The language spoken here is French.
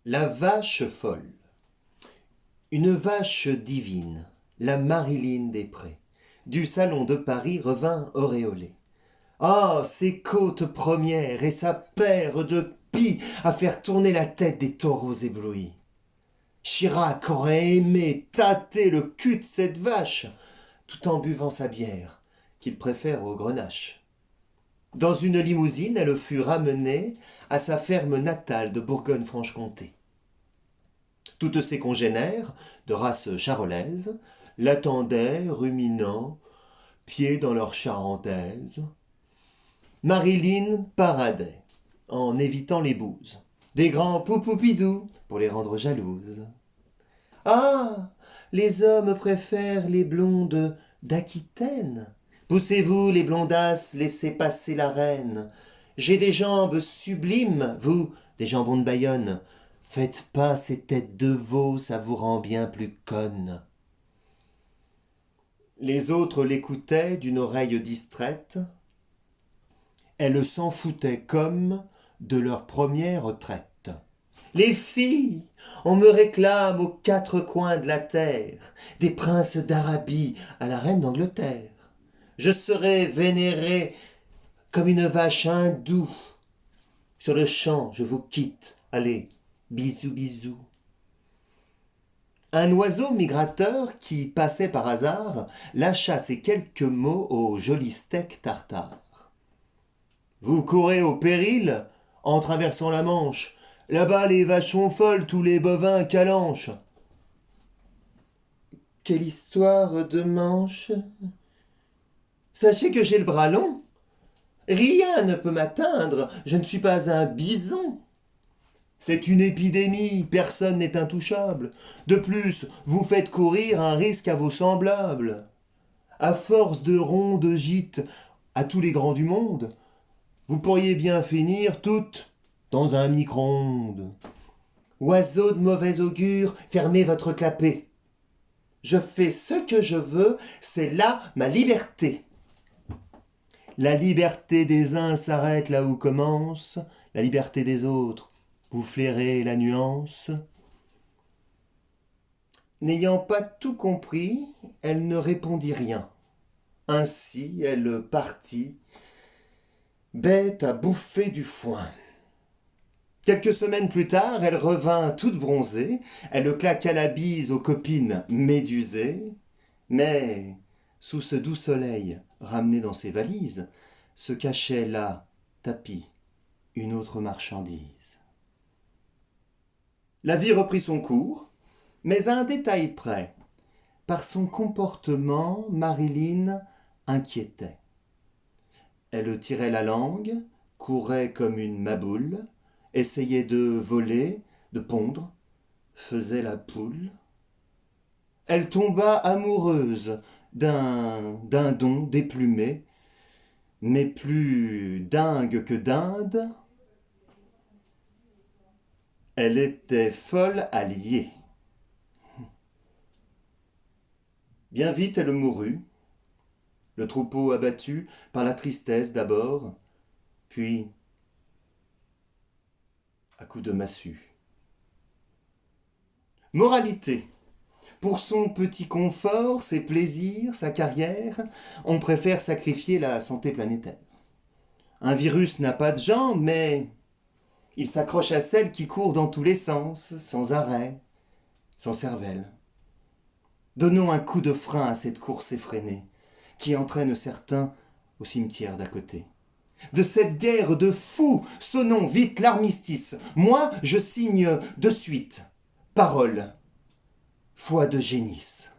La vache folle. Une vache divine, la Marilyn des Prés, du salon de Paris revint auréolée. Ah, ses côtes premières et sa paire de pies à faire tourner la tête des taureaux éblouis. Chirac aurait aimé tâter le cul de cette vache, tout en buvant sa bière, qu'il préfère au grenache. Dans une limousine, elle fut ramenée à sa ferme natale de Bourgogne-Franche-Comté. Toutes ses congénères, de race charolaise, l'attendaient, ruminant, pieds dans leur charentaise. Marilyn paradait, en évitant les bouses, des grands poupoupidous pour les rendre jalouses. Ah, les hommes préfèrent les blondes d'Aquitaine. Poussez-vous, les blondasses, laissez passer la reine. J'ai des jambes sublimes, vous, des jambons de Bayonne. Faites pas ces têtes de veau, ça vous rend bien plus conne. Les autres l'écoutaient d'une oreille distraite. Elles s'en foutaient comme de leur première traite. Les filles, on me réclame aux quatre coins de la terre, des princes d'Arabie à la reine d'Angleterre. Je serai vénéré comme une vache hindoue. Sur le champ, je vous quitte. Allez, bisous, bisous. Un oiseau migrateur qui passait par hasard lâcha ces quelques mots au joli steak tartare. Vous courez au péril en traversant la Manche. Là-bas, les vaches sont folles, tous les bovins calanches. Quelle histoire de manche! Sachez que j'ai le bras long. Rien ne peut m'atteindre, je ne suis pas un bison. C'est une épidémie, personne n'est intouchable. De plus, vous faites courir un risque à vos semblables. À force de rondes gîtes à tous les grands du monde, vous pourriez bien finir toutes dans un micro-ondes. Oiseaux de mauvais augure, fermez votre clapet. Je fais ce que je veux, c'est là ma liberté. La liberté des uns s'arrête là où commence la liberté des autres. Vous flairez la nuance. N'ayant pas tout compris, elle ne répondit rien. Ainsi, elle partit, bête à bouffer du foin. Quelques semaines plus tard, elle revint toute bronzée, elle claqua la bise aux copines médusées, mais sous ce doux soleil ramené dans ses valises, se cachait là, tapis, une autre marchandise. La vie reprit son cours, mais à un détail près. Par son comportement, Marilyn inquiétait. Elle tirait la langue, courait comme une maboule, essayait de voler, de pondre, faisait la poule. Elle tomba amoureuse d'un dindon déplumé, mais plus dingue que dinde. Elle était folle à lier. Bien vite elle mourut, le troupeau abattu par la tristesse d'abord, puis à coups de massue. Moralité. Pour son petit confort, ses plaisirs, sa carrière, on préfère sacrifier la santé planétaire. Un virus n'a pas de jambes, mais il s'accroche à celle qui court dans tous les sens, sans arrêt, sans cervelle. Donnons un coup de frein à cette course effrénée, qui entraîne certains au cimetière d'à côté. De cette guerre de fous, sonnons vite l'armistice. Moi, je signe de suite. Parole, foi de génisse.